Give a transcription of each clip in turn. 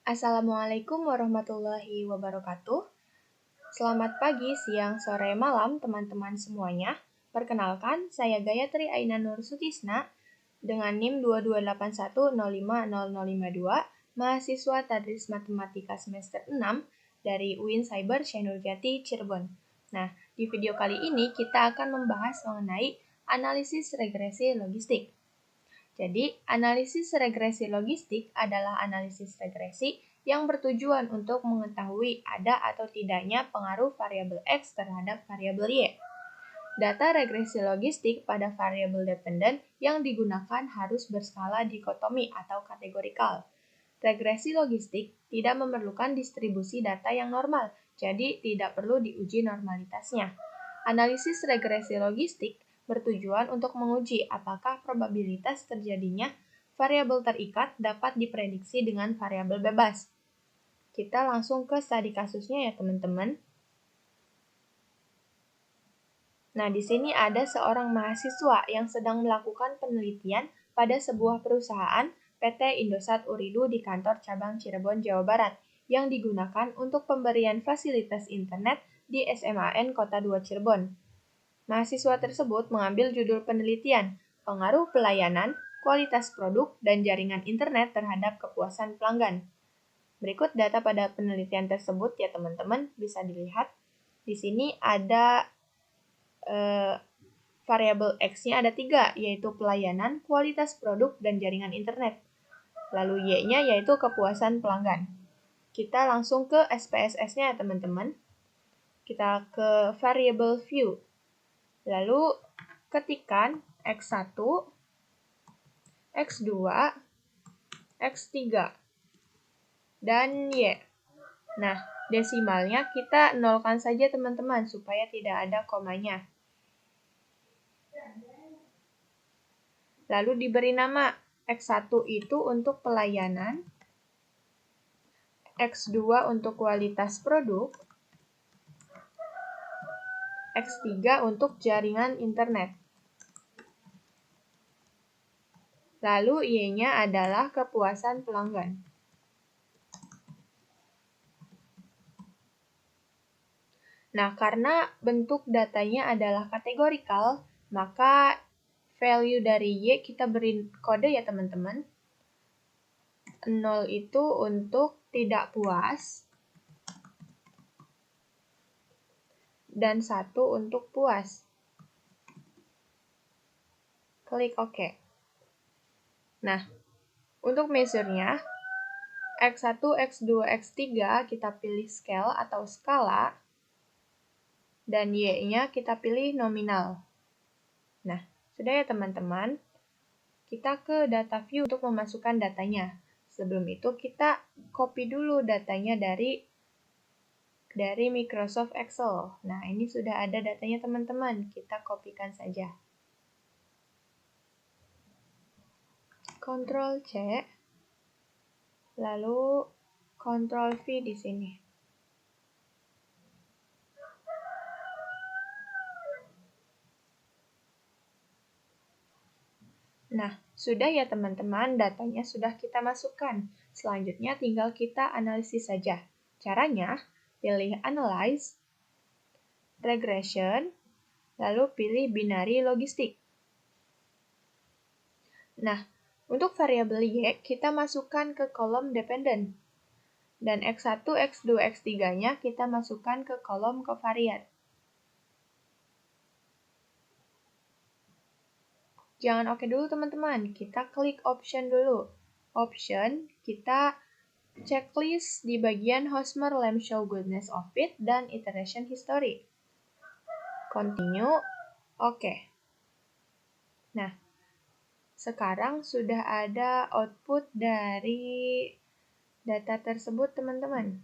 Assalamualaikum warahmatullahi wabarakatuh. Selamat pagi, siang, sore, malam teman-teman semuanya. Perkenalkan, saya Gayatri Aina Nur Sutisna dengan NIM 2281050052, mahasiswa Tadris Matematika semester 6 dari UIN Cyber Syahnurjati Cirebon. Nah, di video kali ini kita akan membahas mengenai analisis regresi logistik. Jadi, analisis regresi logistik adalah analisis regresi yang bertujuan untuk mengetahui ada atau tidaknya pengaruh variabel X terhadap variabel Y. Data regresi logistik pada variabel dependen yang digunakan harus berskala dikotomi atau kategorikal. Regresi logistik tidak memerlukan distribusi data yang normal, jadi tidak perlu diuji normalitasnya. Analisis regresi logistik bertujuan untuk menguji apakah probabilitas terjadinya variabel terikat dapat diprediksi dengan variabel bebas. Kita langsung ke studi kasusnya ya teman-teman. Nah, di sini ada seorang mahasiswa yang sedang melakukan penelitian pada sebuah perusahaan PT Indosat Uridu di kantor cabang Cirebon, Jawa Barat, yang digunakan untuk pemberian fasilitas internet di SMAN Kota 2 Cirebon. Mahasiswa tersebut mengambil judul penelitian, pengaruh pelayanan, kualitas produk, dan jaringan internet terhadap kepuasan pelanggan. Berikut data pada penelitian tersebut ya teman-teman, bisa dilihat. Di sini ada variabel X-nya ada 3, yaitu pelayanan, kualitas produk, dan jaringan internet. Lalu Y-nya yaitu kepuasan pelanggan. Kita langsung ke SPSS-nya ya teman-teman. Kita ke variable view. Lalu ketikkan X1, X2, X3, dan Y. Nah, desimalnya kita nolkan saja teman-teman supaya tidak ada komanya. Lalu diberi nama X1 itu untuk pelayanan, X2 untuk kualitas produk, X3 untuk jaringan internet. Lalu Y-nya adalah kepuasan pelanggan. Nah, karena bentuk datanya adalah kategorikal, maka value dari Y kita beri kode ya teman-teman. 0 itu untuk tidak puas, dan 1 untuk puas. Klik OK. Nah, untuk measure-nya, X1, X2, X3 kita pilih scale atau skala, dan Y-nya kita pilih nominal. Nah, sudah ya teman-teman, kita ke data view untuk memasukkan datanya. Sebelum itu kita copy dulu datanya dari Microsoft Excel. Nah, ini sudah ada datanya teman-teman, kita kopikan saja. Ctrl C, lalu Ctrl V di sini. Nah, sudah ya teman-teman, datanya sudah kita masukkan. Selanjutnya tinggal kita analisis saja. Caranya, pilih Analyze, Regression, lalu pilih Binary Logistic. Nah, untuk variabel Y, kita masukkan ke kolom dependent. Dan X1, X2, X3-nya kita masukkan ke kolom covariate. Jangan oke dulu teman-teman, kita klik option dulu. Option, kita checklist di bagian Hosmer Lamb Show Goodness of Fit dan Iteration History. Continue, oke. Nah, sekarang sudah ada output dari data tersebut teman-teman.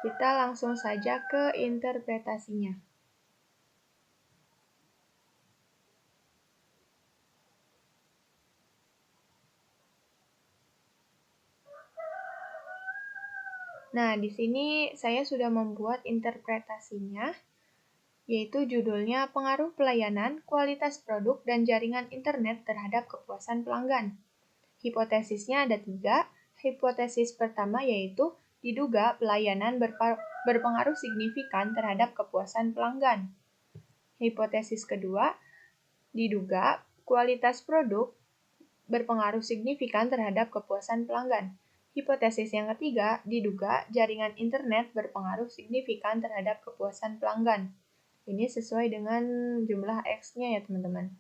Kita langsung saja ke interpretasinya. Nah, di sini saya sudah membuat interpretasinya, yaitu judulnya Pengaruh Pelayanan, Kualitas Produk, dan Jaringan Internet Terhadap Kepuasan Pelanggan. Hipotesisnya ada 3. Hipotesis pertama yaitu diduga pelayanan berpengaruh signifikan terhadap kepuasan pelanggan. Hipotesis kedua, diduga kualitas produk berpengaruh signifikan terhadap kepuasan pelanggan. Hipotesis yang ketiga, diduga jaringan internet berpengaruh signifikan terhadap kepuasan pelanggan. Ini sesuai dengan jumlah X-nya ya teman-teman.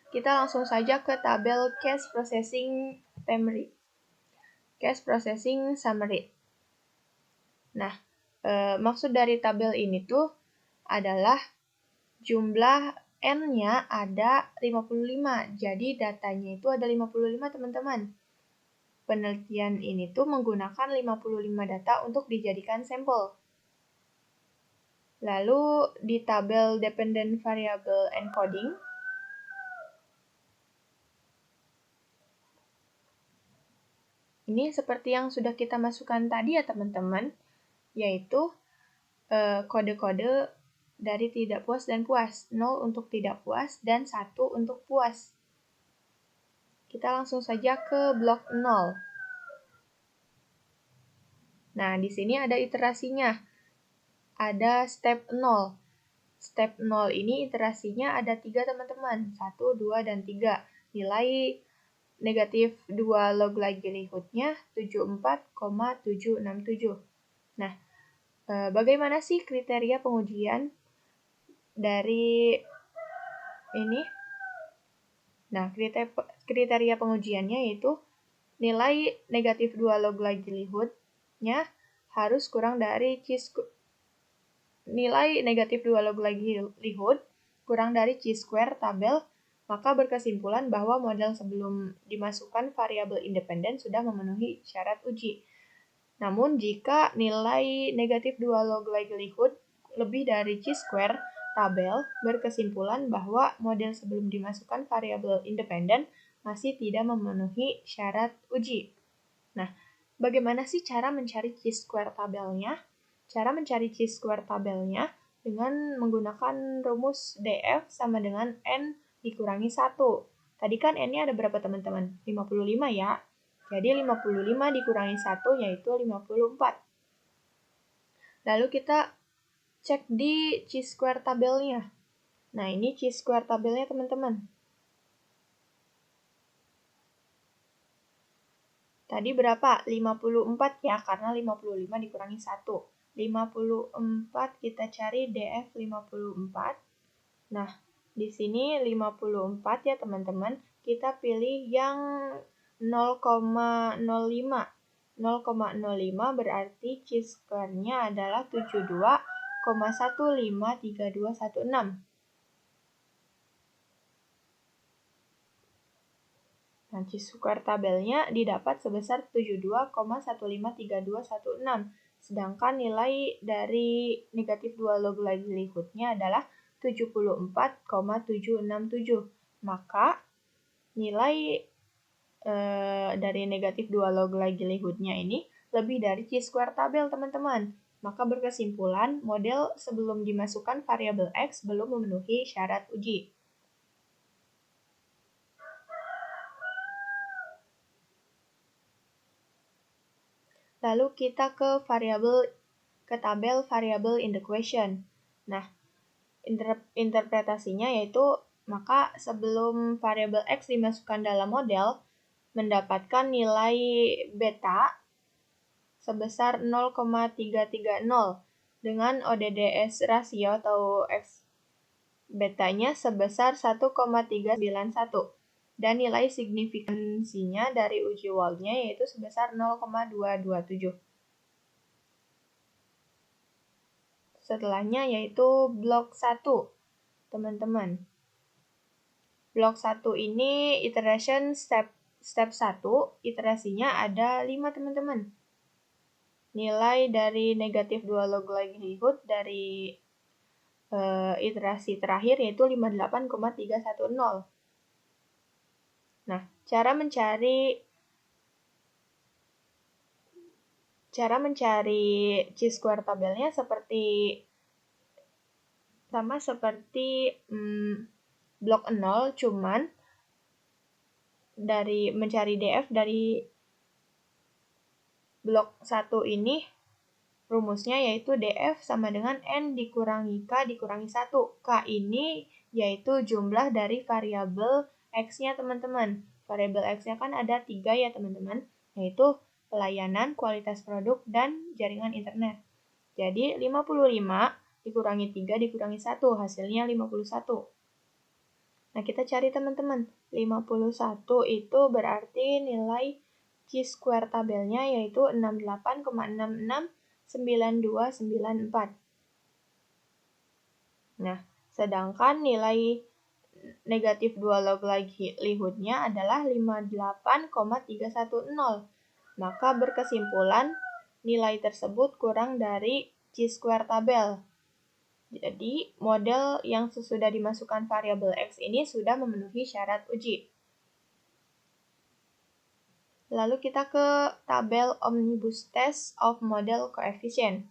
Kita langsung saja ke tabel Case Processing Summary. Case Processing Summary. Nah, maksud dari tabel ini tuh adalah jumlah N-nya ada 55, jadi datanya itu ada 55 teman-teman. Penelitian ini tuh menggunakan 55 data untuk dijadikan sampel. Lalu di tabel Dependent Variable Encoding, ini seperti yang sudah kita masukkan tadi ya teman-teman, yaitu kode-kode dari tidak puas dan puas, 0 untuk tidak puas dan 1 untuk puas. Kita langsung saja ke blok 0. Nah, di sini ada iterasinya. Ada step 0. Step 0 ini iterasinya ada 3 teman-teman, 1, 2, dan 3. Nilai negatif 2 log likelihood-nya 74,767. Nah, bagaimana sih kriteria pengujian dari ini? Nah, kriteria pengujiannya yaitu nilai negatif 2 log likelihood-nya harus kurang dari nilai negatif 2 log likelihood kurang dari chi-square tabel, maka berkesimpulan bahwa model sebelum dimasukkan variabel independen sudah memenuhi syarat uji. Namun, jika nilai negatif 2 log likelihood lebih dari chi-square tabel, berkesimpulan bahwa model sebelum dimasukkan variabel independen masih tidak memenuhi syarat uji. Nah, bagaimana sih cara mencari chi-square tabelnya? Cara mencari chi-square tabelnya dengan menggunakan rumus DF sama dengan N dikurangi 1. Tadi kan N-nya ada berapa teman-teman? 55 ya. Jadi 55 dikurangi 1 yaitu 54. Lalu kita cek di chi-square tabelnya. Nah, ini chi-square tabelnya teman-teman. Tadi berapa? 54 ya, karena 55 dikurangi 1. 54 kita cari DF 54. Nah, di sini 54 ya teman-teman. Kita pilih yang 0,05. 0,05 berarti chi-square-nya adalah 72,153216. Nah, chi-square tabelnya didapat sebesar 72,153216. Sedangkan nilai dari negatif 2 log likelihood-nya adalah 74,767. Maka nilai dari negatif 2 log likelihood-nya ini lebih dari chi-square tabel, teman-teman. Maka berkesimpulan, model sebelum dimasukkan variabel X belum memenuhi syarat uji. Lalu kita ke tabel variable in the question. Nah, interpretasinya yaitu maka sebelum variabel X dimasukkan dalam model, mendapatkan nilai beta sebesar 0,330 dengan ODDS rasio atau X betanya sebesar 1,391 dan nilai signifikansinya dari uji Wald-nya yaitu sebesar 0,227. Setelahnya yaitu blok 1, teman-teman. Blok 1 ini iteration step 1, iterasinya ada 5 teman-teman. Nilai dari negatif 2 log likelihood dari iterasi terakhir yaitu 58,310. Nah, cara mencari chi-square tabelnya sama seperti blok 0, cuman dari mencari DF dari blok 1 ini, rumusnya yaitu DF sama dengan N dikurangi K dikurangi 1. K ini yaitu jumlah dari variabel X-nya teman-teman. Variabel X-nya kan ada 3 ya teman-teman, yaitu pelayanan, kualitas produk, dan jaringan internet. Jadi 55 dikurangi 3 dikurangi 1, hasilnya 51. Nah, kita cari teman-teman. 51 itu berarti nilai Chi-square tabelnya yaitu 68,669294. Nah, sedangkan nilai negatif 2 log lihoodnya adalah 58,310. Maka berkesimpulan nilai tersebut kurang dari Chi-square tabel. Jadi, model yang sesudah dimasukkan variabel X ini sudah memenuhi syarat uji. Lalu kita ke tabel Omnibus Test of Model Coefficient.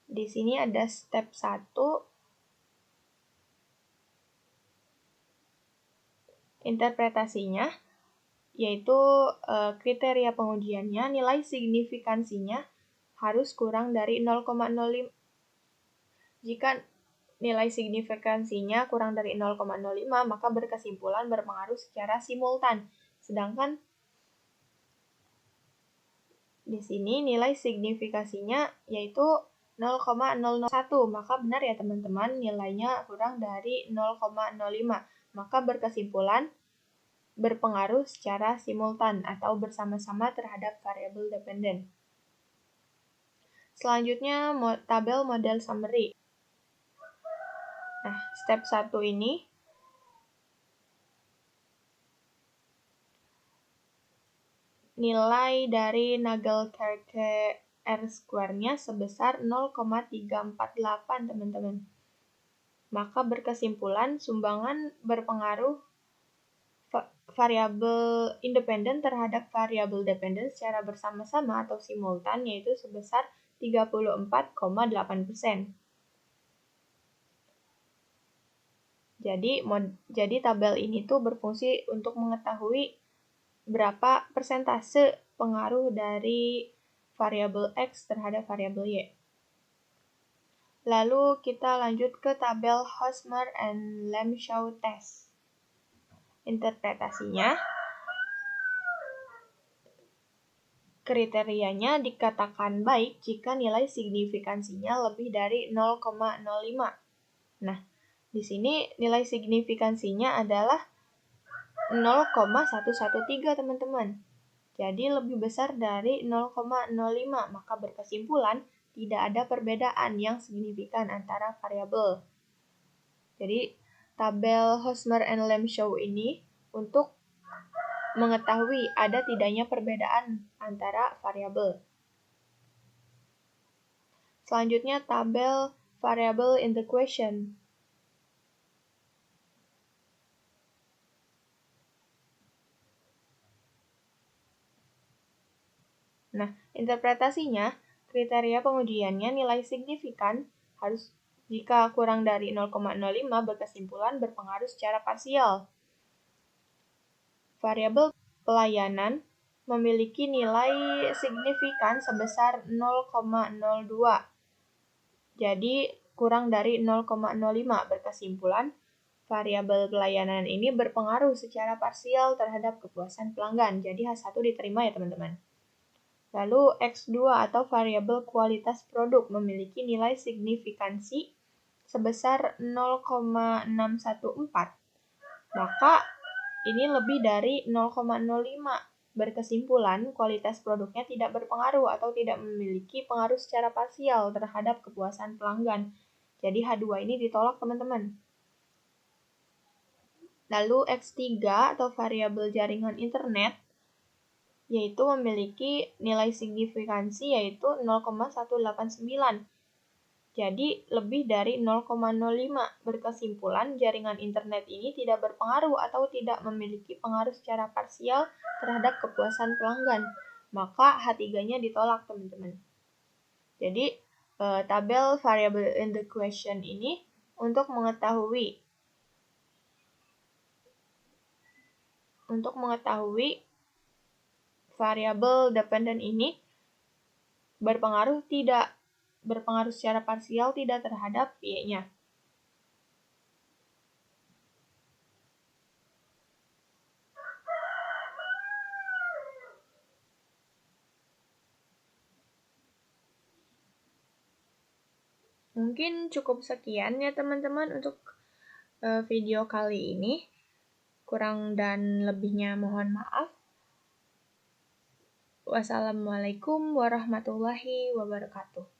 Di sini ada step 1, interpretasinya, yaitu kriteria pengujiannya, nilai signifikansinya harus kurang dari 0,05. Jika nilai signifikansinya kurang dari 0,05, maka berkesimpulan berpengaruh secara simultan. Sedangkan di sini nilai signifikasinya yaitu 0,001, maka benar ya teman-teman, nilainya kurang dari 0,05. Maka berkesimpulan berpengaruh secara simultan atau bersama-sama terhadap variabel dependen. Selanjutnya, tabel model summary. Nah, step 1 ini nilai dari Nagelkerke R-square-nya sebesar 0,348, teman-teman. Maka berkesimpulan sumbangan berpengaruh variabel independen terhadap variabel dependen secara bersama-sama atau simultan, yaitu sebesar 34,8%. Jadi tabel ini tuh berfungsi untuk mengetahui berapa persentase pengaruh dari variabel X terhadap variabel Y. Lalu kita lanjut ke tabel Hosmer and Lemshaw test. Interpretasinya, kriterianya dikatakan baik jika nilai signifikansinya lebih dari 0,05. Nah, di sini nilai signifikansinya adalah 0,113, teman-teman. Jadi lebih besar dari 0,05, maka berkesimpulan tidak ada perbedaan yang signifikan antara variabel. Jadi, tabel Hosmer and Lemshaw ini untuk mengetahui ada tidaknya perbedaan antara variabel. Selanjutnya, tabel variable in the question. Nah, interpretasinya, kriteria pengujiannya nilai signifikan harus jika kurang dari 0,05 berkesimpulan berpengaruh secara parsial. Variabel pelayanan memiliki nilai signifikan sebesar 0,02. Jadi, kurang dari 0,05 berkesimpulan variabel pelayanan ini berpengaruh secara parsial terhadap kepuasan pelanggan. Jadi H1 diterima ya teman-teman. Lalu X2 atau variabel kualitas produk memiliki nilai signifikansi sebesar 0,614. Maka ini lebih dari 0,05. Berkesimpulan kualitas produknya tidak berpengaruh atau tidak memiliki pengaruh secara parsial terhadap kepuasan pelanggan. Jadi H2 ini ditolak teman-teman. Lalu X3 atau variabel jaringan internet yaitu memiliki nilai signifikansi yaitu 0,189. Jadi lebih dari 0,05. Berkesimpulan jaringan internet ini tidak berpengaruh atau tidak memiliki pengaruh secara parsial terhadap kepuasan pelanggan. Maka H3-nya ditolak teman-teman. Jadi tabel variable in the question ini untuk mengetahui untuk mengetahui variabel dependen ini berpengaruh secara parsial tidak terhadap Y-nya. Mungkin cukup sekian ya teman-teman untuk video kali ini. Kurang dan lebihnya mohon maaf. Wassalamualaikum warahmatullahi wabarakatuh.